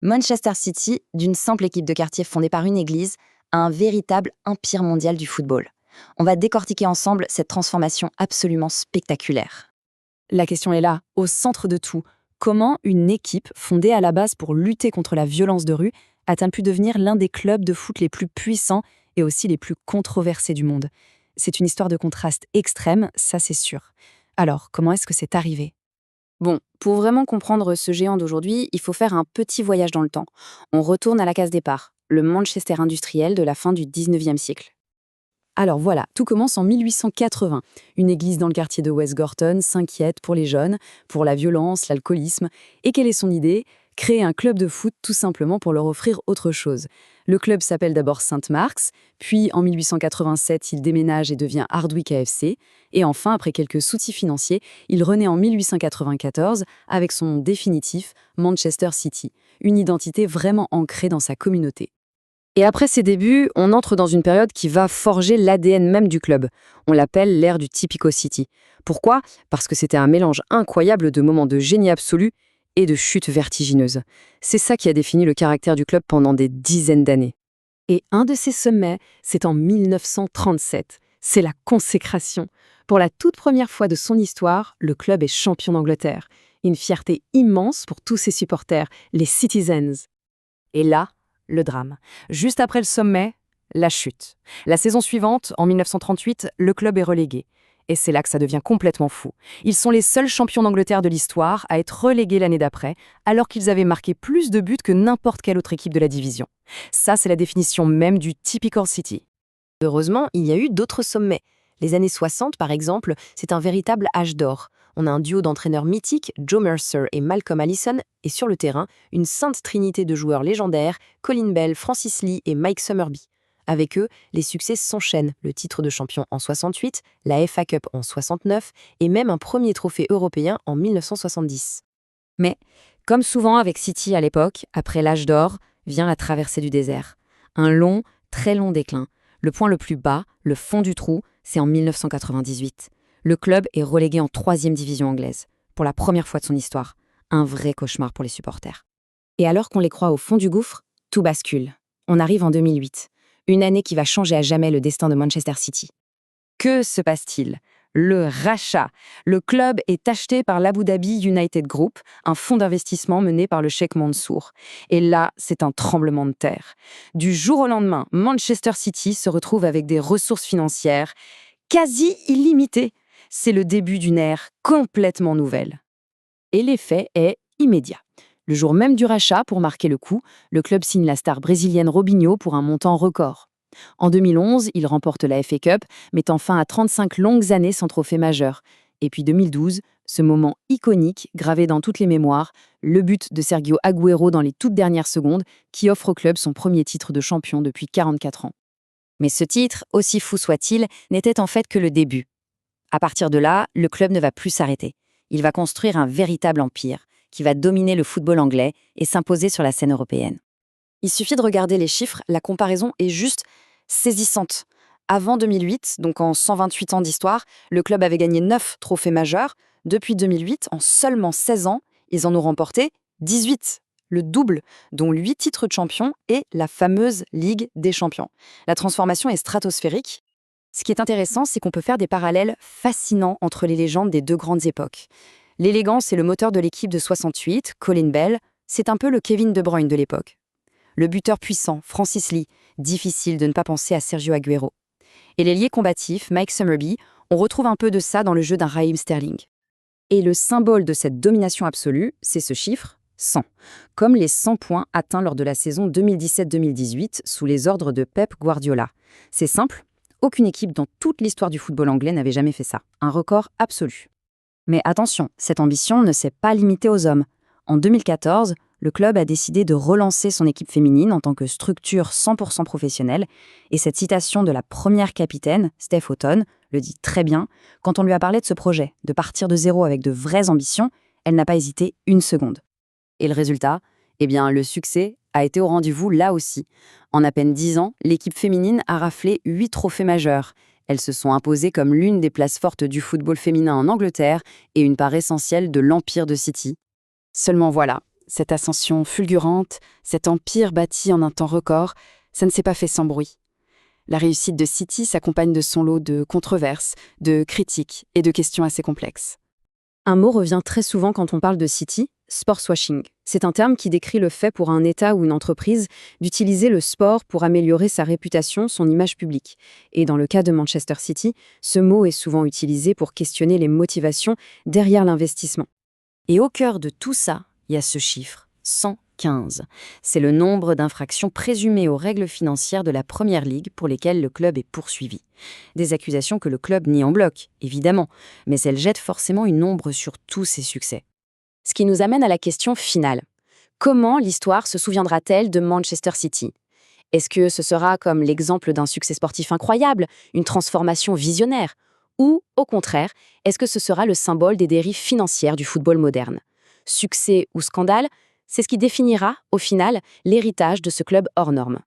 Manchester City, d'une simple équipe de quartier fondée par une église, a un véritable empire mondial du football. On va décortiquer ensemble cette transformation absolument spectaculaire. La question est là, au centre de tout. Comment une équipe, fondée à la base pour lutter contre la violence de rue, a-t-elle pu devenir l'un des clubs de foot les plus puissants et aussi les plus controversés du monde? C'est une histoire de contraste extrême, ça c'est sûr. Alors, comment est-ce que c'est arrivé? Bon, pour vraiment comprendre ce géant d'aujourd'hui, il faut faire un petit voyage dans le temps. On retourne à la case départ, le Manchester industriel de la fin du 19e siècle. Alors voilà, tout commence en 1880. Une église dans le quartier de West Gorton s'inquiète pour les jeunes, pour la violence, l'alcoolisme. Et quelle est son idée? Créer un club de foot tout simplement pour leur offrir autre chose. Le club s'appelle d'abord St. Mark's, puis en 1887, il déménage et devient Hardwick AFC. Et enfin, après quelques soucis financiers, il renaît en 1894 avec son nom définitif, Manchester City, une identité vraiment ancrée dans sa communauté. Et après ses débuts, on entre dans une période qui va forger l'ADN même du club. On l'appelle l'ère du Typico City. Pourquoi? Parce que c'était un mélange incroyable de moments de génie absolu et de chutes vertigineuses. C'est ça qui a défini le caractère du club pendant des dizaines d'années. Et un de ces sommets, c'est en 1937. C'est la consécration. Pour la toute première fois de son histoire, le club est champion d'Angleterre. Une fierté immense pour tous ses supporters, les Citizens. Et là, le drame. Juste après le sommet, la chute. La saison suivante, en 1938, le club est relégué. Et c'est là que ça devient complètement fou. Ils sont les seuls champions d'Angleterre de l'histoire à être relégués l'année d'après, alors qu'ils avaient marqué plus de buts que n'importe quelle autre équipe de la division. Ça, c'est la définition même du Typical City. Heureusement, il y a eu d'autres sommets. Les années 60, par exemple, c'est un véritable âge d'or. On a un duo d'entraîneurs mythiques, Joe Mercer et Malcolm Allison, et sur le terrain, une sainte trinité de joueurs légendaires, Colin Bell, Francis Lee et Mike Summerby. Avec eux, les succès s'enchaînent, le titre de champion en 68, la FA Cup en 69 et même un premier trophée européen en 1970. Mais, comme souvent avec City à l'époque, après l'âge d'or, vient la traversée du désert. Un long, très long déclin. Le point le plus bas, le fond du trou, c'est en 1998. Le club est relégué en 3e division anglaise, pour la première fois de son histoire. Un vrai cauchemar pour les supporters. Et alors qu'on les croit au fond du gouffre, tout bascule. On arrive en 2008, une année qui va changer à jamais le destin de Manchester City. Que se passe-t-il? Le rachat. Le club est acheté par l'Abu Dhabi United Group, un fonds d'investissement mené par le Cheikh Mansour. Et là, c'est un tremblement de terre. Du jour au lendemain, Manchester City se retrouve avec des ressources financières quasi illimitées. C'est le début d'une ère complètement nouvelle. Et l'effet est immédiat. Le jour même du rachat, pour marquer le coup, le club signe la star brésilienne Robinho pour un montant record. En 2011, il remporte la FA Cup, mettant fin à 35 longues années sans trophée majeur. Et puis 2012, ce moment iconique, gravé dans toutes les mémoires, le but de Sergio Agüero dans les toutes dernières secondes, qui offre au club son premier titre de champion depuis 44 ans. Mais ce titre, aussi fou soit-il, n'était en fait que le début. À partir de là, le club ne va plus s'arrêter. Il va construire un véritable empire, qui va dominer le football anglais et s'imposer sur la scène européenne. Il suffit de regarder les chiffres, la comparaison est juste saisissante. Avant 2008, donc en 128 ans d'histoire, le club avait gagné 9 trophées majeurs. Depuis 2008, en seulement 16 ans, ils en ont remporté 18, le double, dont 8 titres de champion et la fameuse Ligue des champions. La transformation est stratosphérique. Ce qui est intéressant, c'est qu'on peut faire des parallèles fascinants entre les légendes des deux grandes époques. L'élégance et le moteur de l'équipe de 68, Colin Bell, c'est un peu le Kevin De Bruyne de l'époque. Le buteur puissant, Francis Lee, difficile de ne pas penser à Sergio Agüero. Et l'ailier combatif, Mike Summerby, on retrouve un peu de ça dans le jeu d'un Raheem Sterling. Et le symbole de cette domination absolue, c'est ce chiffre, 100, comme les 100 points atteints lors de la saison 2017-2018 sous les ordres de Pep Guardiola. C'est simple, aucune équipe dans toute l'histoire du football anglais n'avait jamais fait ça, un record absolu. Mais attention, cette ambition ne s'est pas limitée aux hommes. En 2014, le club a décidé de relancer son équipe féminine en tant que structure 100% professionnelle, et cette citation de la première capitaine, Steph Houghton, le dit très bien. Quand on lui a parlé de ce projet, de partir de zéro avec de vraies ambitions, elle n'a pas hésité une seconde. Et le résultat? Eh bien, le succès a été au rendez-vous là aussi. En à peine 10 ans, l'équipe féminine a raflé 8 trophées majeurs. Elles se sont imposées comme l'une des places fortes du football féminin en Angleterre et une part essentielle de l'empire de City. Seulement voilà, cette ascension fulgurante, cet empire bâti en un temps record, ça ne s'est pas fait sans bruit. La réussite de City s'accompagne de son lot de controverses, de critiques et de questions assez complexes. Un mot revient très souvent quand on parle de City, sportswashing. C'est un terme qui décrit le fait pour un État ou une entreprise d'utiliser le sport pour améliorer sa réputation, son image publique. Et dans le cas de Manchester City, ce mot est souvent utilisé pour questionner les motivations derrière l'investissement. Et au cœur de tout ça, il y a ce chiffre, 115. C'est le nombre d'infractions présumées aux règles financières de la Première Ligue pour lesquelles le club est poursuivi. Des accusations que le club nie en bloc, évidemment, mais elles jettent forcément une ombre sur tous ses succès. Ce qui nous amène à la question finale. Comment l'histoire se souviendra-t-elle de Manchester City ? Est-ce que ce sera comme l'exemple d'un succès sportif incroyable, une transformation visionnaire ? Ou, au contraire, est-ce que ce sera le symbole des dérives financières du football moderne ? Succès ou scandale, c'est ce qui définira, au final, l'héritage de ce club hors norme.